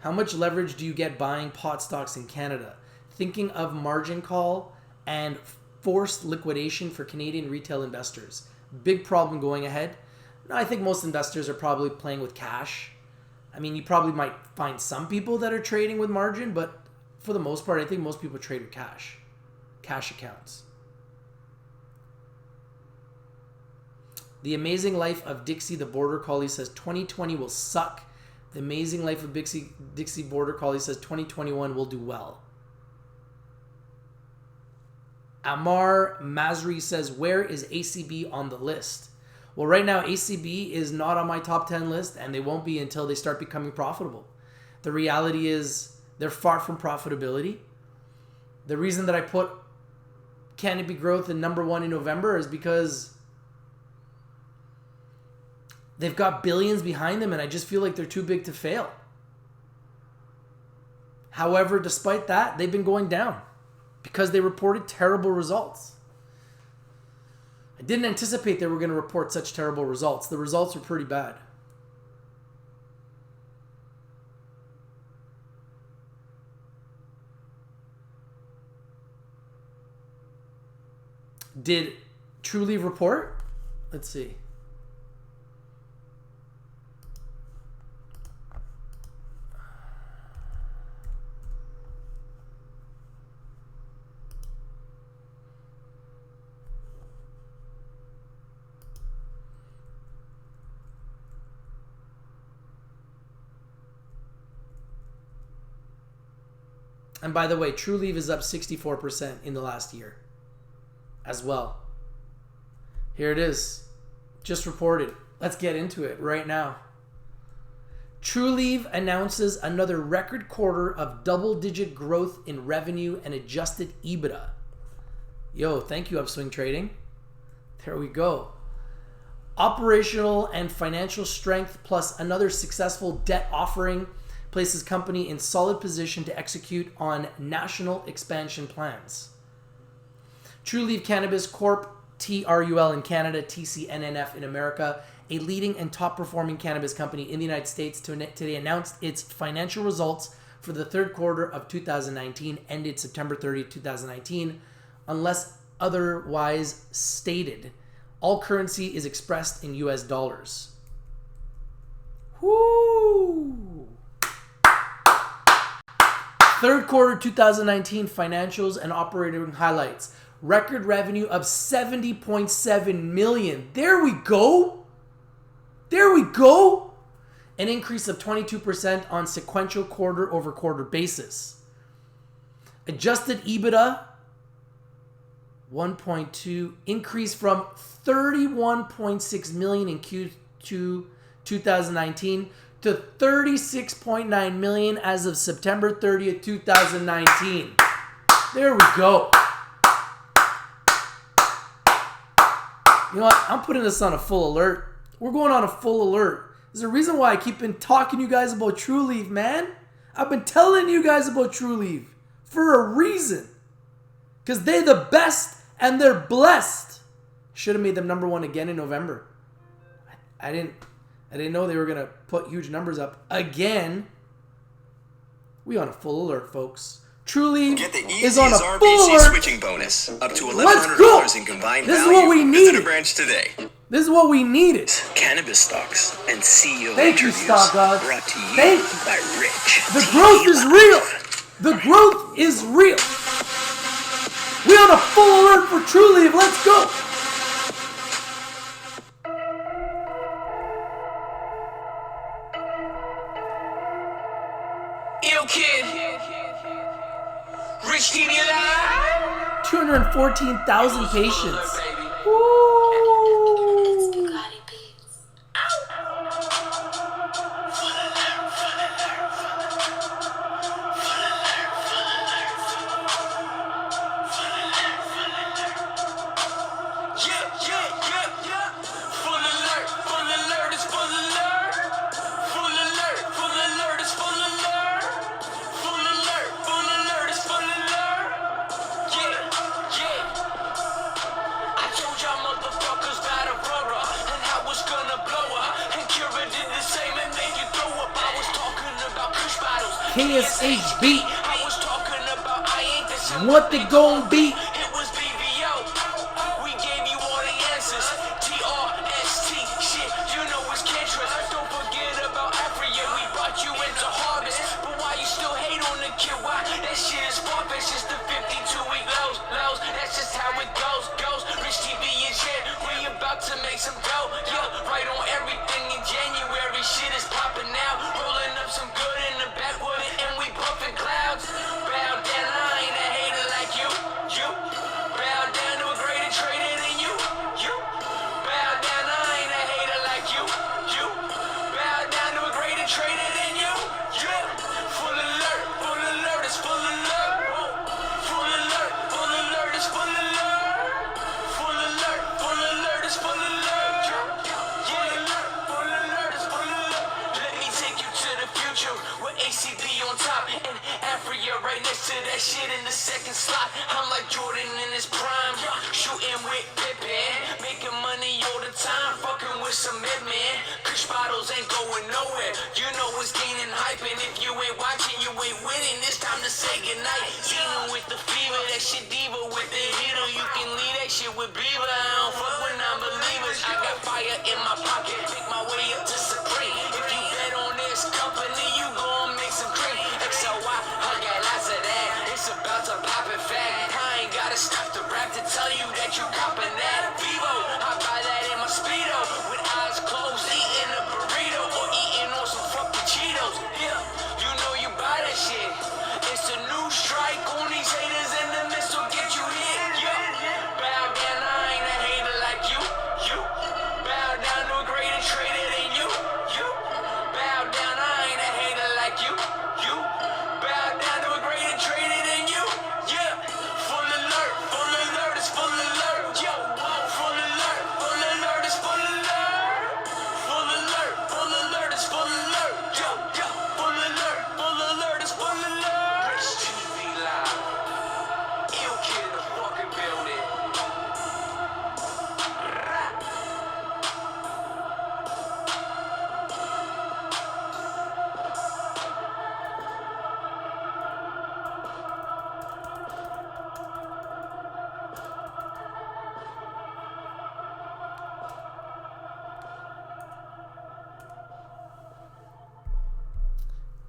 How much leverage do you get buying pot stocks in Canada? Thinking of margin call and forced liquidation for Canadian retail investors. Big problem going ahead. No, I think most investors are probably playing with cash. I mean, you probably might find some people that are trading with margin, but for the most part, I think most people trade with cash. Cash accounts. The Amazing Life of Dixie the Border Collie says 2020 will suck. The Amazing Life of Dixie Border Collie says 2021 will do well. Amar Masri says, where is ACB on the list? Well, right now, ACB is not on my top 10 list, and they won't be until they start becoming profitable. The reality is they're far from profitability. The reason that I put Canopy Growth in number 1 in November is because they've got billions behind them, and I just feel like they're too big to fail. However, despite that, they've been going down because they reported terrible results. I didn't anticipate they were going to report such terrible results. The results were pretty bad. Did Trulieve report? Let's see. And by the way, Trulieve is up 64% in the last year as well. Here it is. Just reported. Let's get into it right now. Trulieve announces another record quarter of double-digit growth in revenue and adjusted EBITDA. Yo, thank you, Upswing Trading. There we go. Operational and financial strength plus another successful debt offering places company in solid position to execute on national expansion plans. Trulieve Cannabis Corp, TRUL in Canada, TCNNF in America, a leading and top-performing cannabis company in the United States, today announced its financial results for the third quarter of 2019, ended September 30, 2019, unless otherwise stated. All currency is expressed in US dollars. Whoo! Third quarter 2019 financials and operating highlights. Record revenue of $70.7 million. There we go. There we go. An increase of 22% on sequential quarter-over-quarter basis. Adjusted EBITDA, 1.2, increase from $31.6 million in Q2 2019 to $36.9 million as of September 30th, 2019. There we go. You know what? I'm putting this on a full alert. We're going on a full alert. There's a reason why I keep been talking to you guys about Trulieve, man. I've been telling you guys about Trulieve for a reason. Because they're the best and they're blessed. Should have made them number 1 again in November. I didn't know they were going to put huge numbers up again. We on a full alert, folks. Trulieve is on a full RBC alert. switching bonus. Up to Let's go. $1,100 in combined This is value. what we Visit needed. a branch today. This is what we needed. Cannabis stocks and CEO Thank you, interviews Stock Gods. brought to you Thank you. by Rich. The growth is real. The growth is real. We on a full alert for True Leave. Let's go. Ill Kid. Rich TV Live. 214,000 patients. Woo. KSHB. What they gon' be? It was BBO. We gave you all the answers. TRST. Shit, you know it's cancerous. Don't forget about Africa. We brought you into harvest. But why you still hate on the kid? Why? That shit is far-fetched. It's the 52-week lows. That's just how it goes. Rich TV and shit. We about to make some dough. Yeah, right on everything in January. Shit is popping out. Rolling up some good in the backwood. And we puffing clouds. Bow down, I ain't a hater like you. Bow down to a greater trader than you. Bow down, I ain't a hater like you. Bow down to a greater trader than you. Full alert, it's full alert. Full alert, it's full alert. Full alert, it's full alert. Full alert, it's full alert. Let me take you to the future with ACB on top and Africa right next to that shit in the second slot. I'm like Jordan in his prime, shooting with Pippen, making money all the time, fucking with some midmen. Kush bottles ain't going nowhere, you know it's gaining hype, and if you ain't watching, you ain't winning. It's time to say goodnight. Dealing with the fever, that shit diva with the hitter. You can leave that shit with Beaver. I don't fuck with non-believers. I got fire in my pocket, make my way up to Supreme. If you bet on this company, you gon' make some cream. XOY, I got lots of that. It's about to pop it fat. I ain't gotta stop the rap to tell you that you copping that. Vivo, I buy that in my Speedo with eyes closed, eating a burrito or eating on some fucking Cheetos. Yeah, you know you buy that shit. It's a new strike on these haters and the missile get you hit. Yeah, bow down, I ain't a hater like you. Bow down to a greater trader than you. Bow down, I ain't a hater like you. Bow down to a greater trader than you. Yeah, full alert, it's full alert. Yo, full alert, it's full alert. Full alert, it's full alert. Yo, full alert, it's full alert. Rich TV Live. Ill Kid in the fucking building.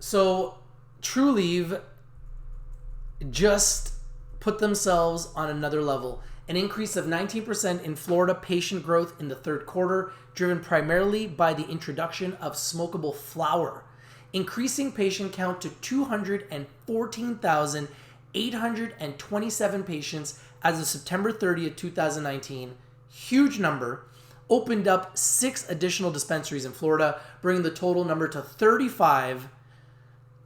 So, True Leave just put themselves on another level. An increase of 19% in Florida patient growth in the third quarter, driven primarily by the introduction of smokable flower, increasing patient count to 214,827 patients as of September 30th, 2019. Huge number. Opened up 6 additional dispensaries in Florida, bringing the total number to 35,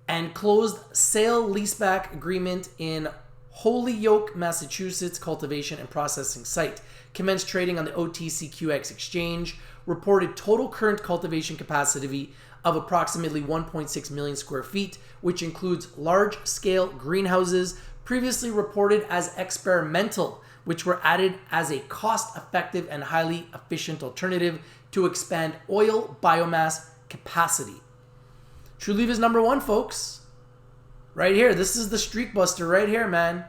and closed sale leaseback agreement in Holyoke, Massachusetts cultivation and processing site. Commenced trading on the OTCQX exchange. Reported total current cultivation capacity of approximately 1.6 million square feet, which includes large-scale greenhouses previously reported as experimental, which were added as a cost-effective and highly efficient alternative to expand oil biomass capacity. True Leave is number 1, folks. Right here. This is the Streak Buster right here, man.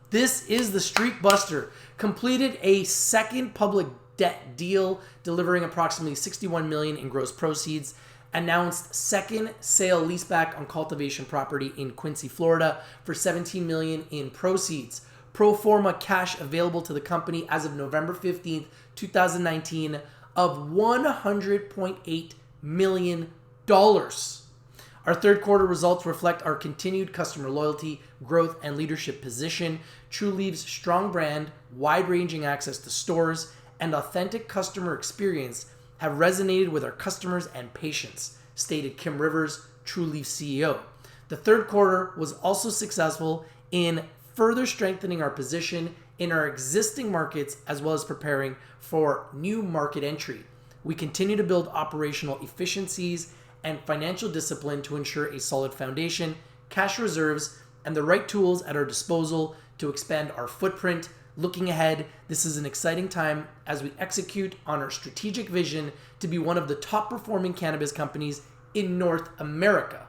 This is the Streak Buster. Completed a second public debt deal, delivering approximately $61 million in gross proceeds. Announced second sale leaseback on cultivation property in Quincy, Florida for $17 million in proceeds. Pro forma cash available to the company as of November 15th, 2019 of $100.8 million. Our third quarter results reflect our continued customer loyalty, growth, and leadership position. Trulieve's strong brand, wide-ranging access to stores, and authentic customer experience have resonated with our customers and patients, stated Kim Rivers, Trulieve CEO. The third quarter was also successful in further strengthening our position in our existing markets as well as preparing for new market entry. We continue to build operational efficiencies and financial discipline to ensure a solid foundation, cash reserves, and the right tools at our disposal to expand our footprint. Looking ahead, this is an exciting time as we execute on our strategic vision to be one of the top performing cannabis companies in North America.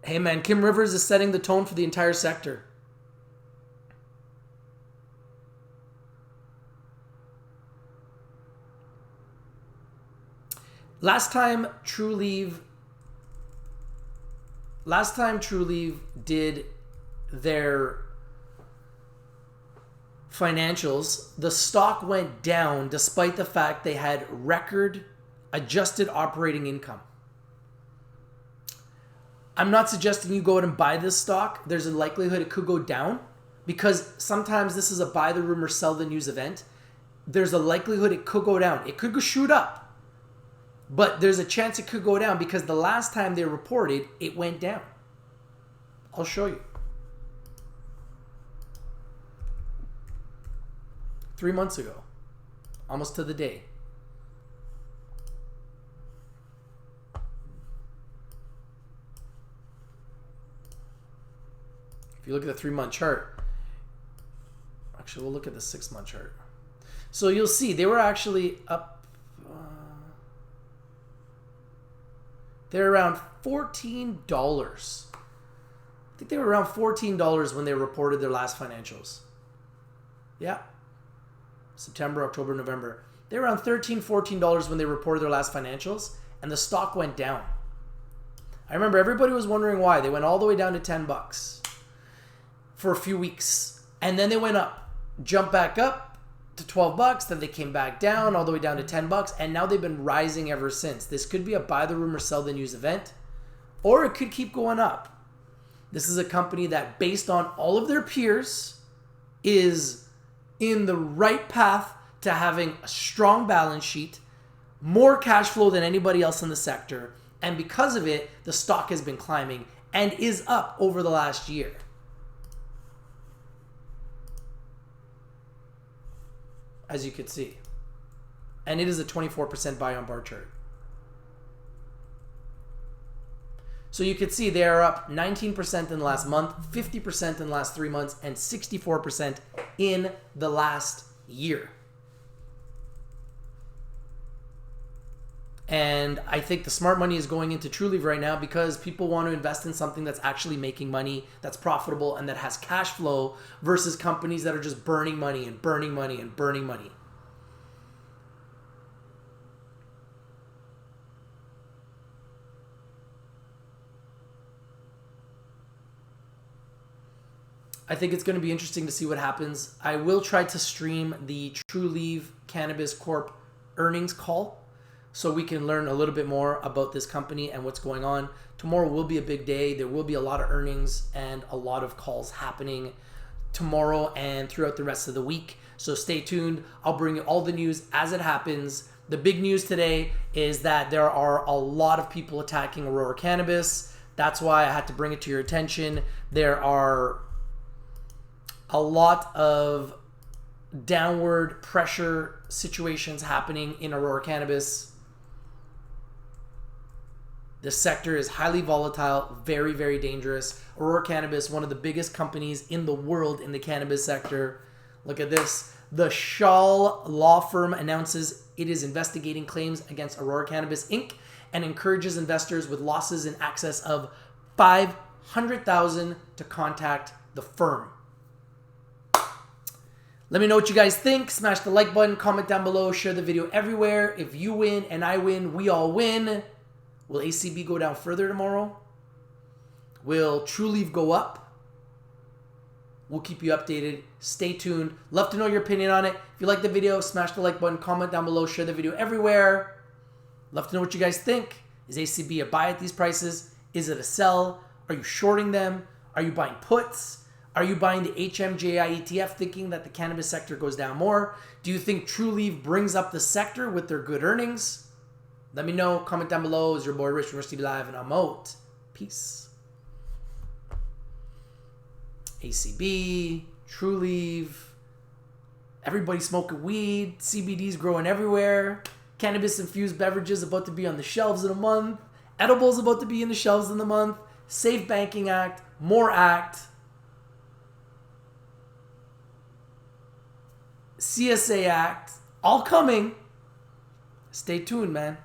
Hey man, Kim Rivers is setting the tone for the entire sector. Last time Trulieve did their financials, the stock went down despite the fact they had record adjusted operating income. I'm not suggesting you go out and buy this stock. There's a likelihood it could go down because sometimes this is a buy the rumor, sell the news event. There's a likelihood it could go down. It could go shoot up, but there's a chance it could go down because the last time they reported, it went down. I'll show you. 3 months ago, almost to the day. If you look at the 3-month chart, actually we'll look at the 6-month chart. So you'll see they were actually up, they're around $14. I think they were around $14 when they reported their last financials. Yeah. September, October, November. They were around $13, $14 when they reported their last financials, and the stock went down. I remember everybody was wondering why. They went all the way down to $10 for a few weeks, and then they went up, jumped back up to $12, then they came back down all the way down to $10, and now they've been rising ever since. This could be a buy the rumor, sell the news event, or it could keep going up. This is a company that, based on all of their peers, is in the right path to having a strong balance sheet, more cash flow than anybody else in the sector, and because of it, the stock has been climbing and is up over the last year. As you could see. And it is a 24% buy on bar chart. So you could see they are up 19% in the last month, 50% in the last 3 months, and 64% in the last year. And I think the smart money is going into Trulieve right now because people want to invest in something that's actually making money, that's profitable, and that has cash flow versus companies that are just burning money and burning money and burning money. I think it's going to be interesting to see what happens. I will try to stream the Trulieve Cannabis Corp earnings call so we can learn a little bit more about this company and what's going on. Tomorrow will be a big day. There will be a lot of earnings and a lot of calls happening tomorrow and throughout the rest of the week. So stay tuned. I'll bring you all the news as it happens. The big news today is that there are a lot of people attacking Aurora Cannabis. That's why I had to bring it to your attention. There are a lot of downward pressure situations happening in Aurora Cannabis. The sector is highly volatile, very, very dangerous. Aurora Cannabis, one of the biggest companies in the world in the cannabis sector. Look at this. The Shaw law firm announces it is investigating claims against Aurora Cannabis Inc. and encourages investors with losses in excess of $500,000 to contact the firm. Let me know what you guys think. Smash the like button, comment down below, share the video everywhere. If you win and I win, we all win. Will ACB go down further tomorrow? Will TrueLeaf go up? We'll keep you updated. Stay tuned. Love to know your opinion on it. If you like the video, smash the like button, comment down below, share the video everywhere. Love to know what you guys think. Is ACB a buy at these prices? Is it a sell? Are you shorting them? Are you buying puts? Are you buying the HMJI ETF thinking that the cannabis sector goes down more? Do you think TrueLeaf brings up the sector with their good earnings? Let me know. Comment down below. It's your boy Rich from Rich TV Live, and I'm out. Peace. ACB, TrueLeaf, everybody smoking weed, CBD's growing everywhere, cannabis-infused beverages about to be on the shelves in a month, edibles about to be in the shelves in the month, Safe Banking Act, MORE Act, CSA Act, all coming. Stay tuned, man.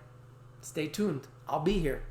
Stay tuned. I'll be here.